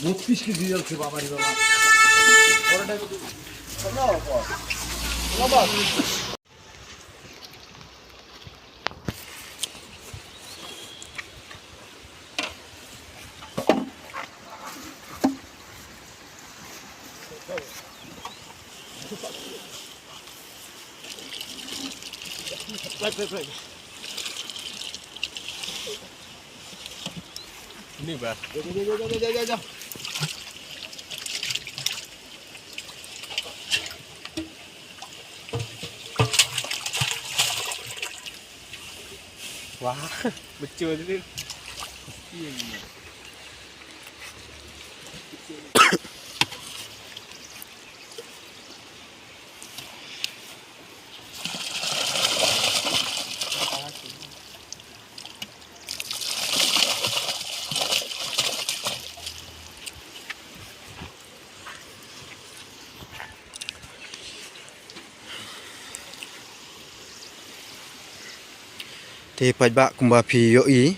32 কেজি আছে বাবা রে বাবা ওরটা নাও পর বাবা Right. Ini bah. Jauh. Wah, betul tu. Thì phải bạ cùng bà phì yo ý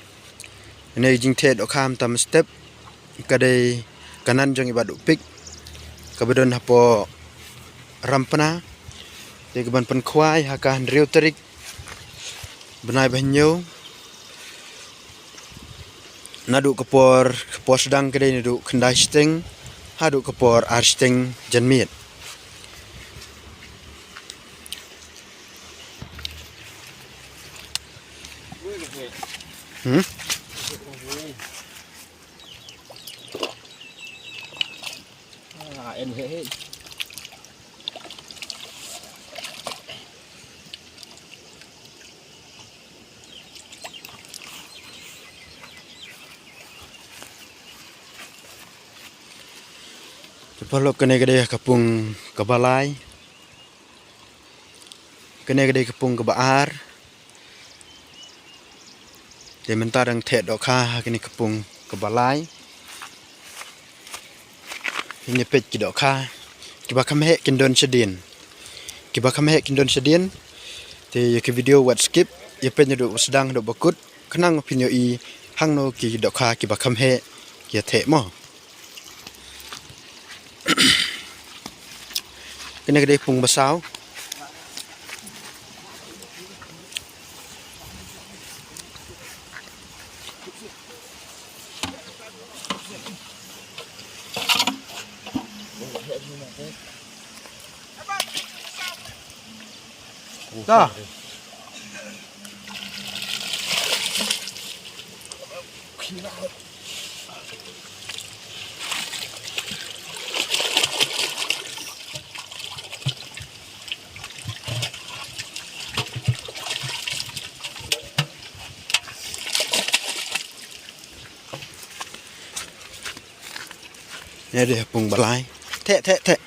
này jing the do kham tam step ka dei kanan jong ibadu pik ka bedon hapo rampana de ban pen khwai ha kan riu tarik benai banyo nadu kapor sedang ka dei nadu khandai sting hadu kapor ar sting janmiet Em hết. Cepalo kene gede kapung kebalai kene gede kapung kebaar de mentar dang the do kha kene kapung kebalai ini pet ki do kha ki ba kham he kin don sedin ki ba kham he kin don sedin te ye ki video wat skip ye pen do sedang do bakut khnang pinyo i hang no ki do kha ki ba kham he ki the mo kene gede pung basau Dah. Ini dia pung balai. Tek.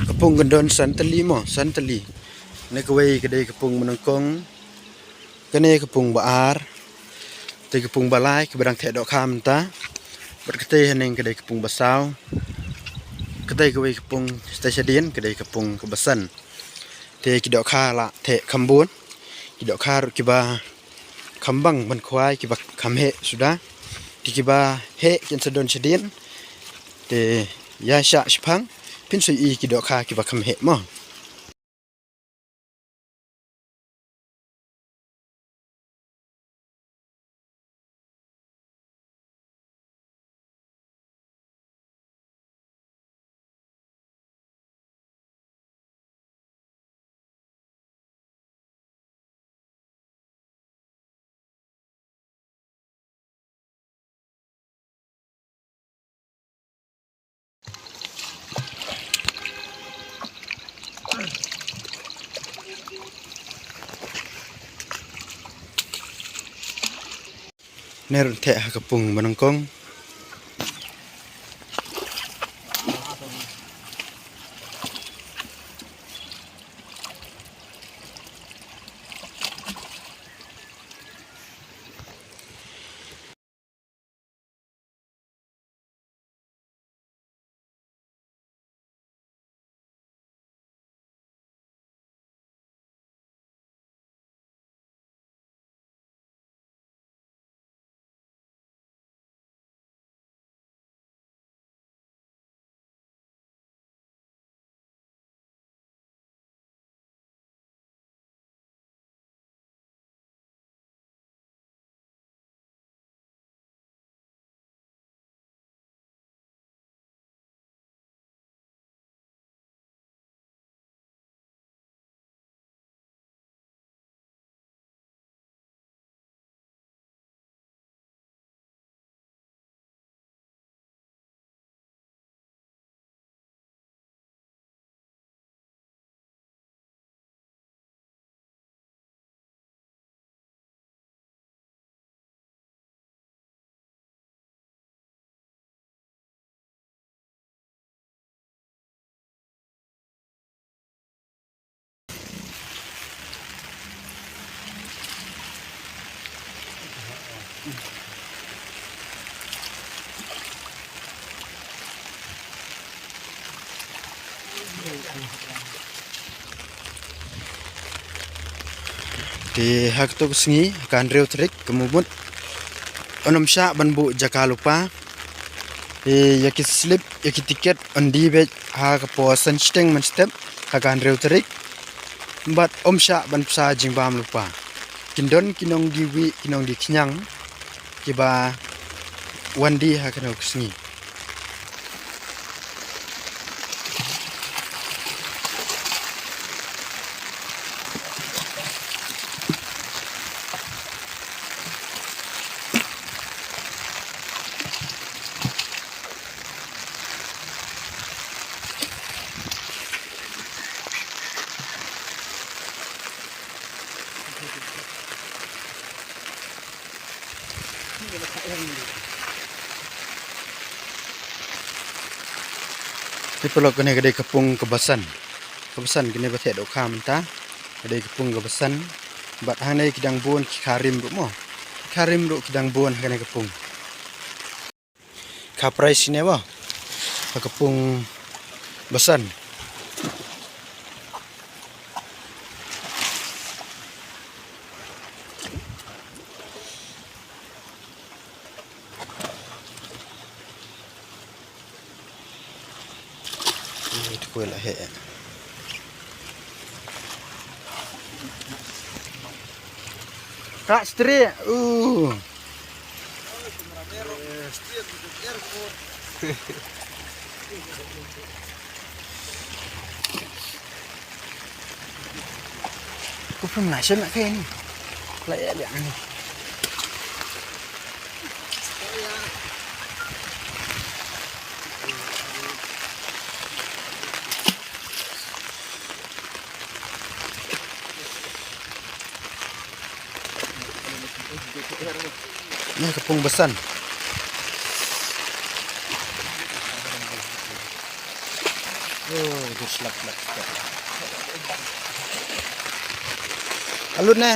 Kapung gendon santali mo, santali. Nek wei kedai kapung menengkong. Kene kapung baar. Te kapung balai ke berang tek dok kham ta. Berkete ning kedai kapung basau. Kedai ke wei kapung stasiun kedai kapung kebesan. Te ki dok kha la tek kambun. Ki dok kha ki ba kambang ban khwai ki ba kham he sudah. Ki ba he kin sedon sedin. Te ya sya spang pin sui i ki dok kha ki ba kham he mo ner the kapung menengkong Di hak tu sengi kan reu trik kemumut onam sya banbu jaka lupa yaki slip yaki tiket ondi be ha kapo sensteng man step kan reu trik bat sya ban psa jingbam lupa kindon kinong diwi kinong di kinyang kiba wandi ha kan sengi Di pelok kene kedai kepung kebasan kene batek dok kam ta kedai kepung kebasan bat hanai kidang bon karim duk mo karim duk kidang bon kene kepung ka price ni ba kepung basan kuih lah he. Kak stri, Aku pun nasi nak kain ni, layak dia ni. Ini kepung besan. Oh, itu selap-selap. Alut ne.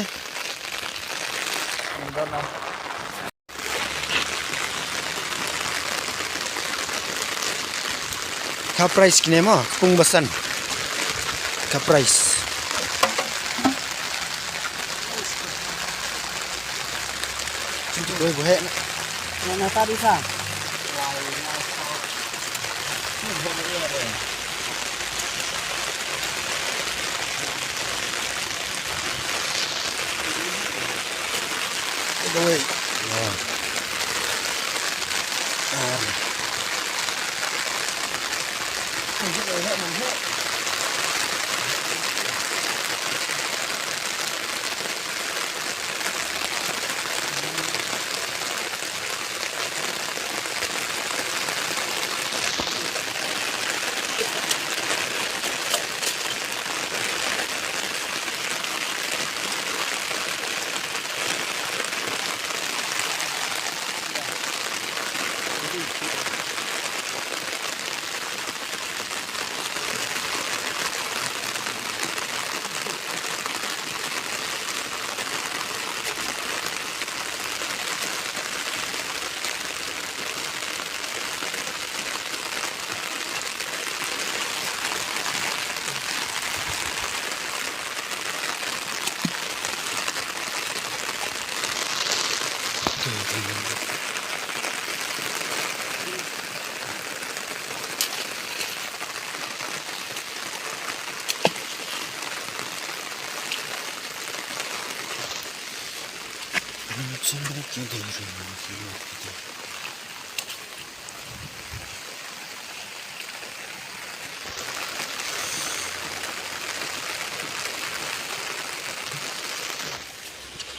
Ka price kini mo, kepung besan. Ka price. Ôi bố hệ nó ta đi sao đôi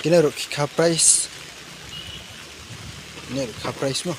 Kena ruk ka price. Ni ruk ka price mo.